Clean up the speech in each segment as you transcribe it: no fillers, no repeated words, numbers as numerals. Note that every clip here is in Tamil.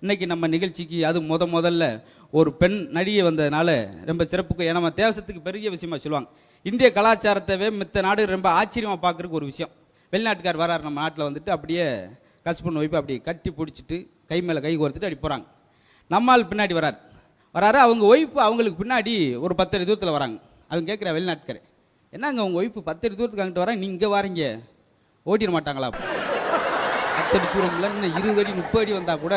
இன்னைக்கு நம்ம நிகழ்ச்சிக்கு அது முதல்ல ஒரு பெண் நடிகை வந்ததுனால ரொம்ப சிறப்புக்கு நம்ம தேசத்துக்கு பெரிய விஷயமா சொல்லுவாங்க. இந்திய கலாச்சாரத்தவே மித்த நாடு ரொம்ப ஆச்சரியமாக பார்க்குறதுக்கு ஒரு விஷயம். வெளிநாட்டுக்கார் வராரு நம்ம நாட்டில் வந்துட்டு அப்படியே கஸ்பன் ஒய்ஃபு அப்படி கட்டி பிடிச்சிட்டு கை மேலே கை கோர்த்துட்டு அப்படி போகிறாங்க. நம்மால் பின்னாடி வராரு அவங்க ஒய்ஃபு அவங்களுக்கு பின்னாடி ஒரு 10 அடி தூரத்தில் வராங்க. அவங்க கேட்குற வெளிநாட்டுக்கார், என்னங்க உங்கள் ஒய்ஃபு 10 அடி தூரத்துக்கு அங்கிட்டு வராங்க, நீங்கள் இங்கே வாரீங்க, ஓட்டிட மாட்டாங்களா? 10 அடி தூரம் இல்லை, இன்னும் 20 அடி 30 அடி வந்தால் கூட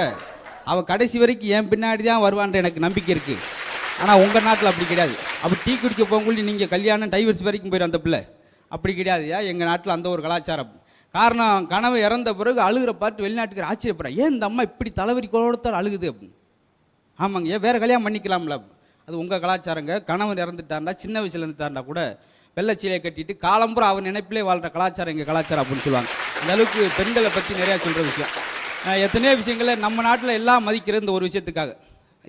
அவள் கடைசி வரைக்கும் என் பின்னாடி தான் வருவான்ற எனக்கு நம்பிக்கை இருக்குது. ஆனால் உங்கள் நாட்டில் அப்படி கிடையாது. அப்படி டீ குடிக்க போகும்போது நீங்கள் கல்யாணம் டைவர்ஸ் வரைக்கும் போயிடும் அந்த பிள்ளை. அப்படி கிடையாதுயா எங்கள் நாட்டில் அந்த ஒரு கலாச்சாரம். காரணம் கனவு இறந்த பிறகு அழுகிற பார்த்து வெளிநாட்டுக்கு ஆச்சரியப்படுறேன், ஏன் இந்த அம்மா இப்படி தலைவரி கோலத்தால் அழுகுது அப்படின்னு. ஆமாங்க, ஏன் வேறு கல்யாணம் பண்ணிக்கலாம்ல, அது உங்கள் கலாச்சாரங்க. கணவன் இறந்துட்டாண்டா சின்ன வயசுல இருந்துட்டாண்டா கூட வெள்ளச்சீலையை கட்டிட்டு காலம்புறம் அவன் நினைப்பிலே வாழ்கிற கலாச்சாரம் எங்கள் கலாச்சாரம் அப்படின்னு சொல்லுவாங்க. அந்த அளவுக்கு பெண்களை பற்றி நிறையா சொல்கிற விஷயம். எத்தனையோ விஷயங்களை நம்ம நாட்டில் எல்லாம் மதிக்கிறது இந்த ஒரு விஷயத்துக்காக.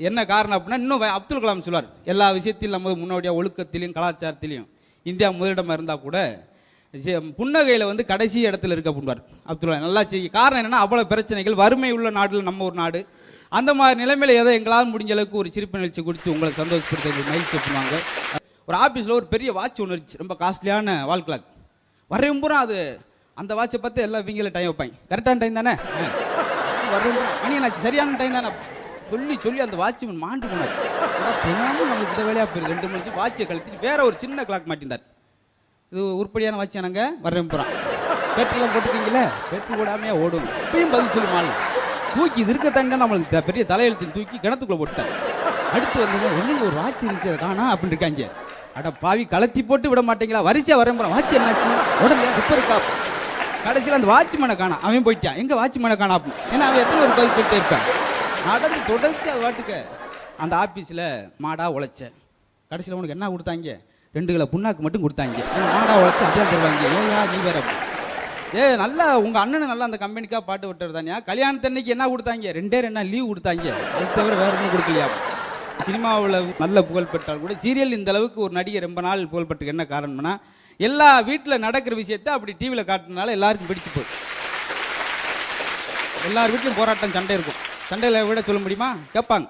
என்ன காரணம் அப்படின்னா, இன்னும் அப்துல் கலாம் சொல்வார், எல்லா விஷயத்திலும் நம்ம முன்னோடியாக ஒழுக்கத்திலையும் கலாச்சாரத்திலையும் இந்தியா முதலிடமாக இருந்தால் கூட புன்னகையில் வந்து கடைசி இடத்துல இருக்க அப்படின்வார் அப்துல் கலாம். நல்லா செய்ய காரணம் என்னென்னா, அவ்வளோ பிரச்சனைகள், வறுமை உள்ள நாட்டில் நம்ம ஒரு நாடு. அந்த மாதிரி நிலைமையில் ஏதோ எங்களால் முடிஞ்ச அளவுக்கு ஒரு சிரிப்பு நிகழ்ச்சி கொடுத்து உங்களை சந்தோஷப்படுத்த மகிழ்ச்சி பண்ணுவாங்க. ஒரு ஆஃபீஸில் ஒரு பெரிய வாட்ச் ஒன்று இருந்துச்சு, ரொம்ப காஸ்ட்லியான வால் கிளாக். வரையும்புறம் அது அந்த வாட்சை பார்த்து எல்லாம் இவங்கள டைம் வைப்பாங்க. கரெக்டான டைம் தானே, வரையும்புறம் மணி என்னாச்சு சரியான டைம் தானே சொல்லி அந்த வாட்ச் மாண்டு போனார். தினமும் நம்மளுக்கு இந்த வேலையாக போயிருக்கு. 2 மணிக்கு வாட்சை கழுத்திட்டு வேற ஒரு சின்ன கிளாக் மாட்டிருந்தார். இது உருப்படியான வாட்ச் எனக்கு வரையும்புறம். பேட்டரிலாம் போட்டுக்கிங்களே, பேட்டரி போடாமையா ஓடும். இப்பயும் பதில் சொல்லி மாள் தூக்கி இது இருக்க தண்ணி நம்மளுக்கு பெரிய தலையெழுத்து தூக்கி கிணத்துக்குள்ள போட்டார். அடுத்து வந்து எங்க ஒரு வாட்ச் இருந்துச்சு அதை காணா அப்படின்னு இருக்காங்க. அட பாவி, கலத்தி போட்டு விட மாட்டீங்களா, வரிசையா வரையும்புறம் வாட்ச் என்னாச்சு உடனே இப்போ இருக்கா. கடைசியில் அந்த வாட்ச்மேனை காணா, அவன் போயிட்டான். எங்க வாட்ச்மேனை காணா அப்படின்னு. ஏன்னா அவன் எத்தனை ஒரு பதில் போயிட்டே இருப்பான். நடந்து தொடர்ச்சி அது வாட்டுக்க அந்த ஆஃபீஸில் மாடா உழைச்சேன். கடைசியில் உனக்கு என்ன கொடுத்தாங்க, 2 கிலோ புண்ணாக்கு மட்டும் கொடுத்தாங்க. மாடா உழைச்சி அப்படியே தருவாங்க. ஏயா நீ வேற நல்லா உங்கள் அண்ணனு நல்லா அந்த கம்பெனிக்காக பாட்டு விட்டுறது தானியா. கல்யாணத்தன்னைக்கு என்ன கொடுத்தாங்க, 2 லீவ் கொடுத்தாங்க. அது தவிர வேறு ஒன்றும் கொடுக்கலையா. சினிமாவில் நல்ல புகழ் பெற்றால் கூட சீரியல் இந்த அளவுக்கு ஒரு நடிகை ரொம்ப நாள் புகழ்பெற்றுக்கு என்ன காரணம்னா, எல்லா வீட்டில் நடக்கிற விஷயத்த அப்படி டிவியில் காட்டுறதுனால எல்லாருக்கும் பிடிச்சி போகுது. எல்லார் வீட்லையும் போராட்டம் சண்டை இருக்கும். சண்டையில் விட சொல்ல முடியுமா, கேட்பாங்க.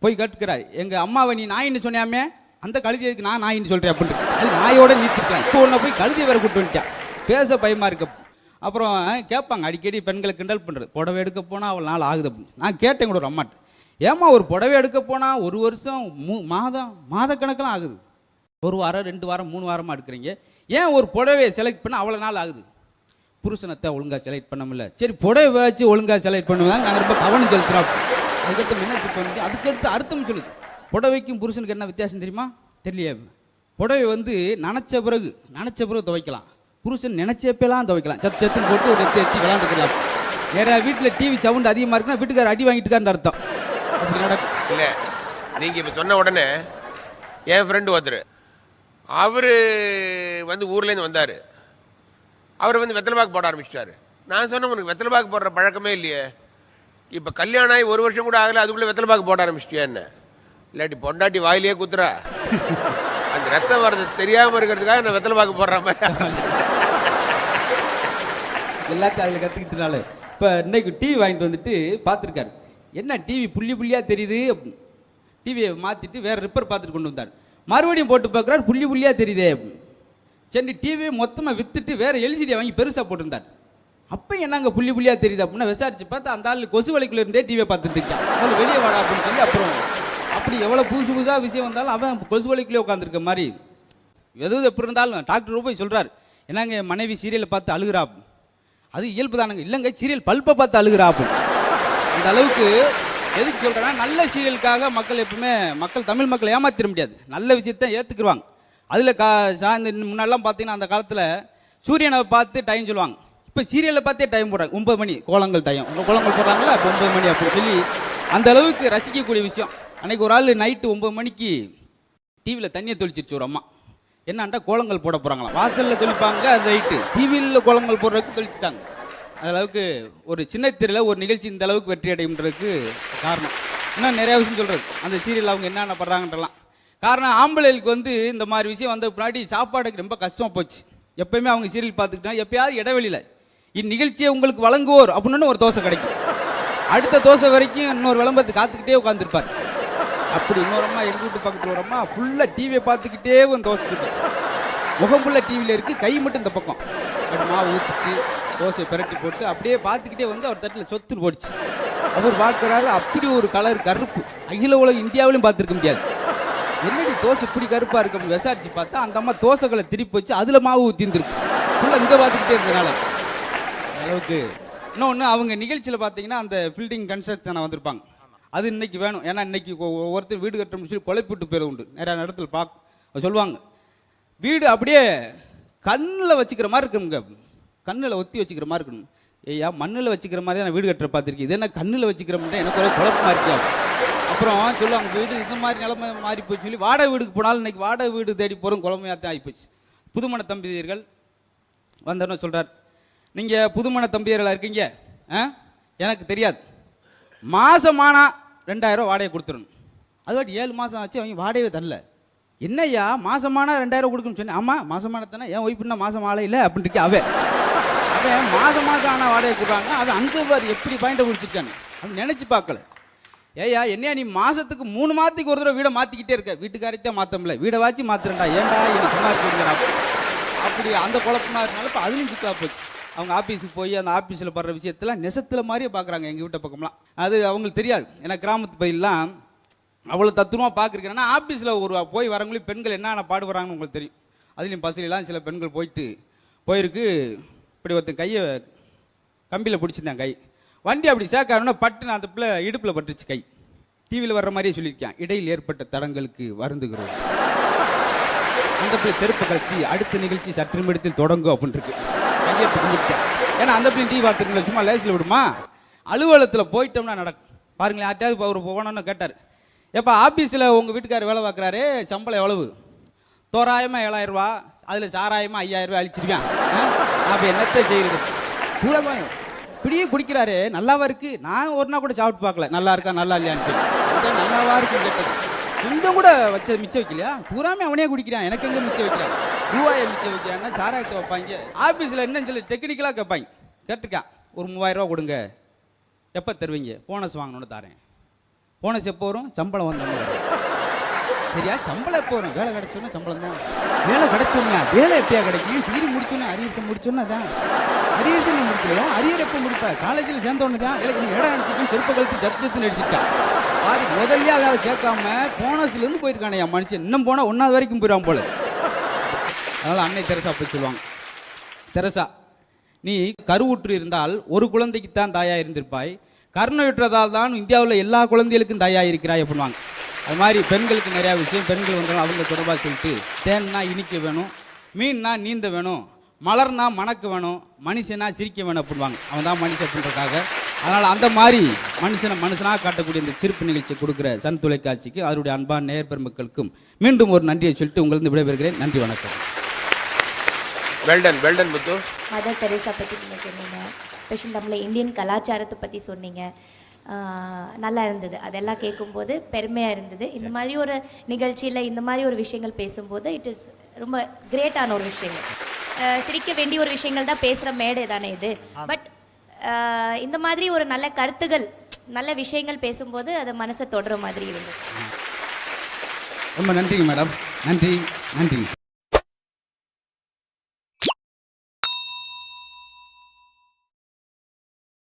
போய் கேட்டுக்கிறார், எங்கள் அம்மாவை நீ நாயின்னு சொன்னாமே, அந்த கழுதியதுக்கு நான் நாயின்னு சொல்கிறேன் அப்படின்ட்டு. அது நாயோட நீத்திருக்கலாம். இப்போ ஒன்றை போய் கழுதியை வேற கூட்டு வந்துட்டான், பேச பயமாக இருக்கு. அப்புறம் கேட்பாங்க அடிக்கடி பெண்களை கிண்டல் பண்ணுறது, புடவை எடுக்க போனால் அவள் நாள் ஆகுது அப்படின்னு. நான் கேட்டேன் கூட ஒரு அம்மாட்ட, ஏம்மா ஒரு புடவை எடுக்க போனால் 1 வருஷம் மாதக்கணக்கெல்லாம் ஆகுது, 1 வாரம் 2 வாரம் 3 வாரமாக எடுக்கிறீங்க, ஏன் ஒரு புடவையை செலக்ட் பண்ண அவ்வளோ நாள் ஆகுது? புருஷனத்தை ஒழுங்காக செலக்ட் பண்ண முடியல, சரி புடவை வச்சு ஒழுங்காக செலக்ட் பண்ணுவாங்க, நாங்கள் ரொம்ப கவனம் செலுத்துகிறோம். அதுக்கடுத்து என்ன பண்ணி அதுக்கடுத்து அர்த்தம் சொல்லுது. புடவைக்கும் புருஷனுக்கு என்ன வித்தியாசம் தெரியுமா? தெரியலையே. புடவை வந்து நினச்ச பிறகு துவைக்கலாம், புருஷன் நினைச்சப்பெல்லாம் துவைக்கலாம். சத்துன்னு போட்டு ஒரு எத்தி விளாண்டுக்கலாம். வேற வீட்டில் டிவி சவுண்ட் அதிகமாக இருக்குன்னா வீட்டுக்கார அடி வாங்கிட்டுக்கான்னு அர்த்தம். அப்படி நடக்கும் இல்லை. நீங்கள் இப்போ சொன்ன உடனே என் ஃப்ரெண்டு ஒருத்தர், அவர் வந்து ஊர்லேருந்து வந்தார். அவர் வந்து வெத்தலை பாக்கு போட ஆரம்பிச்சிட்டாரு. நான் சொன்னேன், உனக்கு வெத்தலை பாக்கு போடுற பழக்கமே இல்லையே, இப்போ கல்யாணம் ஆகி 1 வருஷம் கூட ஆகலை, அதுக்குள்ளே வெத்தலை பாக்கு போட ஆரம்பிச்சிட்டியா என்ன? இல்லாட்டி பொண்டாட்டி வாயிலே குத்துறா, அந்த ரத்தம் வர்றது தெரியாமல் இருக்கிறதுக்காக நான் வெத்தலை பாக்கு போடுற மாதிரி எல்லாத்தையும் அதில் கற்றுக்கிட்டனால. இப்போ இன்னைக்கு டிவி வாங்கிட்டு வந்துட்டு பார்த்துருக்காரு, என்ன டிவி புள்ளியாக தெரியுது. டிவியை மாற்றிட்டு வேறு ரிப்பேர் பார்த்துட்டு கொண்டு வந்தார். மறுபடியும் போட்டு பார்க்குறாரு, புள்ளியாக தெரியுதே. சரி டிவியை மொத்தமாக விற்றுட்டு வேறு எல்சிடியை வாங்கி பெருசாக போட்டிருந்தார். அப்போ என்னங்க புள்ளியாக தெரியுது அப்படின்னா விசாரிச்சு பார்த்தா அந்த ஆள் கொசு வலைக்குள்ளே இருந்தே டிவியை பார்த்துட்டு இருக்கான். அவன் வெளியே வாடா அப்படின்னு சொல்லி அப்புறம் அப்படி எவ்வளோ புதுசாக விஷயம் வந்தாலும் அவன் கொசு வலைக்குள்ளே உட்காந்துருக்க மாதிரி. எதுவும் எப்படி இருந்தாலும் டாக்டர் போய் சொல்கிறார், என்னங்க என் மனைவி சீரியலை பார்த்து அழுகிறா. அது இயல்பு தானுங்க. இல்லைங்க சீரியல் பல்ப்பை பார்த்து அழுகிறா அப்படின்னு. அந்த அளவுக்கு எதுக்கு சொல்கிறேன்னா, நல்ல சீரியலுக்காக மக்கள் எப்பவுமே தமிழ் மக்களை ஏமாத்திட முடியாது. நல்ல விஷயத்த ஏற்றுக்குருவாங்க. அதில் சாயந்த முன்னாடிலாம் பார்த்தீங்கன்னா அந்த காலத்தில் சூரியனை பார்த்து டைம் சொல்லுவாங்க. இப்போ சீரியலை பார்த்தே டைம் போடுறாங்க. 9 மணி கோலங்கள் டைம், உங்கள் கோலங்கள் போடுறாங்களா, இப்போ 9 மணி அப்படின்னு சொல்லி அந்த அளவுக்கு ரசிக்கக்கூடிய விஷயம். அன்றைக்கி ஒரு ஆள் நைட்டு 9 மணிக்கு டிவியில் தண்ணியை தொளிச்சிருச்சு ஒரு அம்மா. என்னான்டா கோலங்கள் போட போகிறாங்களாம். வாசலில் தொளிப்பாங்க, அந்த நைட்டு டிவியில் கோலங்கள் போடுறதுக்கு தொளிச்சுட்டாங்க. அளவுக்கு ஒரு சின்ன திரையில் ஒரு நிகழ்ச்சி இந்த அளவுக்கு வெற்றி அடைகின்றதுக்கு காரணம். இன்னும் நிறையா விஷயம் சொல்கிறது, அந்த சீரியல் அவங்க என்னென்ன படுறாங்கன்றலாம். காரணம் ஆம்பளைகளுக்கு வந்து இந்த மாதிரி விஷயம் வந்த பின்னாடி சாப்பாடுக்கு ரொம்ப கஷ்டமாக போச்சு. எப்பயுமே அவங்க சீரியல் பார்த்துக்கிட்டா எப்பயாவது இடைவெளியில் இந்நிகழ்ச்சியை உங்களுக்கு வழங்குவோர் அப்படின்னு ஒரு தோசை கிடைக்கும். அடுத்த தோசை வரைக்கும் இன்னொரு விளம்பரத்தை காத்துக்கிட்டே உட்காந்துருப்பார். அப்படி இன்னொரு அம்மா எங்கள் வீட்டு பக்கத்தில் ஒரு அம்மா ஃபுல்லாக டிவியை பார்த்துக்கிட்டே வந்து தோசை சுட்டுச்சு. முகம் ஃபுல்லாக டிவியில் இருக்குது, கை மட்டும் இந்த பக்கம். அப்படி மாவு ஊற்றிச்சு, தோசையை பிரட்டி போட்டு அப்படியே பார்த்துக்கிட்டே வந்து அவர் தட்டில் சொத்துன்னு போடுச்சு. அவர் பார்க்குறாரு, அப்படி ஒரு கலர் கருப்பு அகில உலக இந்தியாவிலையும் பார்த்துருக்க முடியாது. என்னடி தோசை இப்படி கருப்பாக இருக்கு அப்படின்னு விசாரிச்சு பார்த்தா அந்த அம்மா தோசைகளை திருப்பி வச்சு அதில் மாவு ஊற்றிருந்துருக்கு. ஃபுல்லாக இங்கே பார்த்துக்கிட்டே இருந்ததுனால அளவுக்கு. இன்னொன்று, அவங்க நிகழ்ச்சியில் பார்த்தீங்கன்னா அந்த பில்டிங் கன்ஸ்ட்ரக்ஷனை வந்திருப்பாங்க. அது இன்னைக்கு வேணும். ஏன்னா இன்னைக்கு ஒவ்வொருத்தர் வீடு கட்டுறோம்னு சொல்லி குழப்பிட்டு போயிட உண்டு. நிறைய இடத்துல சொல்லுவாங்க, வீடு அப்படியே கண்ணில் வச்சுக்கிற மாதிரி இருக்குங்க, கண்ணில் ஒத்தி வச்சுக்கிற மாதிரி இருக்கணும். ஐயா, மண்ணில் வச்சுக்கிற மாதிரி தான் வீடு கட்டுற பார்த்துருக்கு, இது என்ன கண்ணில் வச்சுக்கிற மாதிரி எனக்கு ஒரே குழப்பமாக இருக்கியா. அப்புறம் சொல்லுவாங்க, வீடு இந்த மாதிரி நிலைமை மாறி போச்சு சொல்லி வாடகை வீடுக்கு போனாலும் இன்னைக்கு வாடகை வீடு தேடி போகிறோம் குழம்பையாக தான் ஆகிப்போச்சு. புதுமண தம்பதியர்கள் வந்தோன்னு சொல்கிறார், நீங்கள் புதுமண தம்பதியர்களாக இருக்கீங்க, எனக்கு தெரியாது, மாதமானா 2000 வாடகை கொடுத்துடணும். அதுவாட்டி 7 மாதம் ஆச்சு, அவங்க வாடகையே தரல. என்னய்யா மாதமானா 2000 கொடுக்கணும்னு சொன்னேன். ஆமாம் மாதமான தானே, என் ஒய்ஃப்னா மாதம் ஆளை இல்லை அப்படின்ட்டு அவன் மாதம் ஆனால் வாடகை கொடுறாங்க. அவன் அங்கே பாரு எப்படி பாயிண்டை குடிச்சிருக்கான்னு அவன் நினச்சி பார்க்கல. ஏய்யா என்னையா நீ மாதத்துக்கு 3 மாதத்துக்கு ஒரு தடவை வீடை மாற்றிக்கிட்டே இருக்க, வீட்டுக்காரத்தையும் மாற்றமில்ல, வீடை வாச்சு மாற்றுறேன்டா, ஏன்டா எனக்கு சும்மா இருக்கிறா. அப்படி அந்த குழப்பமாக இருந்தாலும் இப்போ அதுலேயும் சிக்கா போச்சு. அவங்க ஆஃபீஸுக்கு போய் அந்த ஆஃபீஸில் படுற விஷயத்தெல்லாம் நெசத்தில் மாதிரியே பார்க்குறாங்க எங்கள் வீட்டை பக்கம்லாம். அது அவங்களுக்கு தெரியாது. ஏன்னா கிராமத்து பயிரெலாம் அவ்வளோ தத்துவமாக பார்க்குறேன்னா ஆஃபீஸில் ஒரு போய் வரவங்களையும் பெண்கள் என்னென்ன பாடுபடுறாங்கன்னு உங்களுக்கு தெரியும். அதுலேயும் பஸ்ஸிலாம் சில பெண்கள் போயிருக்கு. இப்படி ஒருத்தன் கையை கம்பியில் பிடிச்சிருந்தேன், கை வண்டி அப்படி சேர்க்காருன்னா பட்டுன்னு அந்த பிள்ளை இடுப்பில் பட்டுச்சு. கை டிவியில் வர்ற மாதிரியே சொல்லியிருக்கேன், இடையில் ஏற்பட்ட தடங்களுக்கு வருந்துகிறோம். அந்த பிள்ளை செருப்பு கழிச்சு அடுத்த நிகழ்ச்சி சற்று நிமிடத்தில் தொடங்கும் அப்படின்னு இருக்கு. கையெழுத்து கும்பிட்டேன். ஏன்னா அந்த பிள்ளை டிவி பார்த்துருங்களா, சும்மா லேசில் விடுமா. அலுவலகத்தில் போயிட்டோம்னா நடக்கும் பாருங்களேன். யார்ட்டையாவது அவர் போகணும்னு கேட்டார், எப்போ ஆஃபீஸில் உங்கள் வீட்டுக்காரர் வேலை பார்க்குறாரு, சம்பளம் எவ்வளவு? தோராயமாக 7000 ரூபா, அதில் சாராயமாக 5000 ரூபாய் அழிச்சிருவேன். அப்போ என்னத்தை செய்யுது? பூரா இப்படியே குடிக்கிறாரு, நல்லாவா இருக்கு? நான் ஒரு நாள் கூட சாப்பிட்டு பார்க்கல, நல்லா இருக்கா நல்லா இல்லையான்னு. நல்லாவா இருக்குன்னு கேட்டது, கொஞ்சம் கூட வச்ச மிச்சம் வைக்கலையா? பூராமே அவனே குடிக்கிறான், எனக்கு எங்கே மிச்சம் வைக்கிறான்? ரூபாயை மிச்சம் வைக்கிறான்னா சாராயத்தை வைப்பாங்க. ஆஃபீஸில் என்னன்னு சொல்லி டெக்னிக்கலாக கேட்பாங்க. கேட்டுக்கான், ஒரு 3000 ரூபா கொடுங்க, எப்போ தருவீங்க? போனஸ் வாங்கணுன்னு தரேன். போனஸ் எப்போ வரும்? சம்பளம் வந்தோன்னு வரும். சரியா, சம்பளம் எப்போ வரும்? வேலை கிடைச்சோன்னா சம்பளம் தான். வேலை கிடைச்சோன்னா வேலை எப்பயா கிடைக்கும்? டிகிரி முடிச்சோன்னா அரியர்ஸை முடிச்சோன்னா தான். அரியர்ஸ் நீ முடிக்கலையா? அரியர் எப்போ முடிப்பா? காலேஜில் சேர்ந்தோன்னு தான். எனக்கு நீ இடம் அடிச்சுட்டு செருப்பை கழுத்து ஜத்துன்னு எடுத்துட்டா. அது முதல்ல வேலை கேட்காம போனஸ்லேருந்து போயிருக்கானே என் மனுஷன். இன்னும் போனால் 1வது வரைக்கும் போயிடுவான் போல. அதனால் அன்னை தெரசா போய் சொல்லுவாங்க, தெரசா நீ கருவுற்று இருந்தால் ஒரு குழந்தைக்கு தான் தாயாக இருந்திருப்பாய், கருணையுற்றதால் தான் இந்தியாவில் எல்லா குழந்தைகளுக்கும் தாயாக இருக்கிறாய் அப்படின்வாங்க. அது மாதிரி பெண்களுக்கு நிறையா விஷயம் பெண்கள் வந்தாலும் அவங்க தொடர்பாக சொல்லிட்டு, தேன்னா இனிக்க வேணும், மீன்னா நீந்த வேணும், மலர்னா மணக்க வேணும், மனுஷனா சிரிக்க வேணும் அப்படின்வாங்க. அவன் தான் மனுஷன் அப்படின்றக்காக. அதனால் அந்த மாதிரி மனுஷனாக காட்டக்கூடிய இந்த சிறப்பு நிகழ்ச்சி கொடுக்குற சன் தொலைக்காட்சிக்கு அவருடைய அன்பான நேயர் பெருமக்களுக்கும் மீண்டும் ஒரு நன்றியை சொல்லிட்டு உங்களிருந்து விடைபெறுகிறேன். நன்றி, வணக்கம். வெல்டன் முத்து. மதர் தெரேசா பற்றி நீங்கள் சொன்னீங்க, ஸ்பெஷல் நம்மள இந்தியன் கலாச்சாரத்தை பற்றி சொன்னீங்க, நல்லா இருந்தது. அதெல்லாம் கேட்கும்போது பெருமையாக இருந்தது. இந்த மாதிரி ஒரு நிகழ்ச்சியில் இந்த மாதிரி ஒரு விஷயங்கள் பேசும்போது இட் இஸ் ரொம்ப கிரேட்டான ஒரு விஷயங்கள். சிரிக்க வேண்டிய ஒரு விஷயங்கள் தான் பேசுகிற மேடை தானே இது. பட் இந்த மாதிரி ஒரு நல்ல கருத்துகள் நல்ல விஷயங்கள் பேசும்போது அது மனசை தொடுற மாதிரி இருந்தது. ரொம்ப நன்றிங்க மேடம். நன்றி.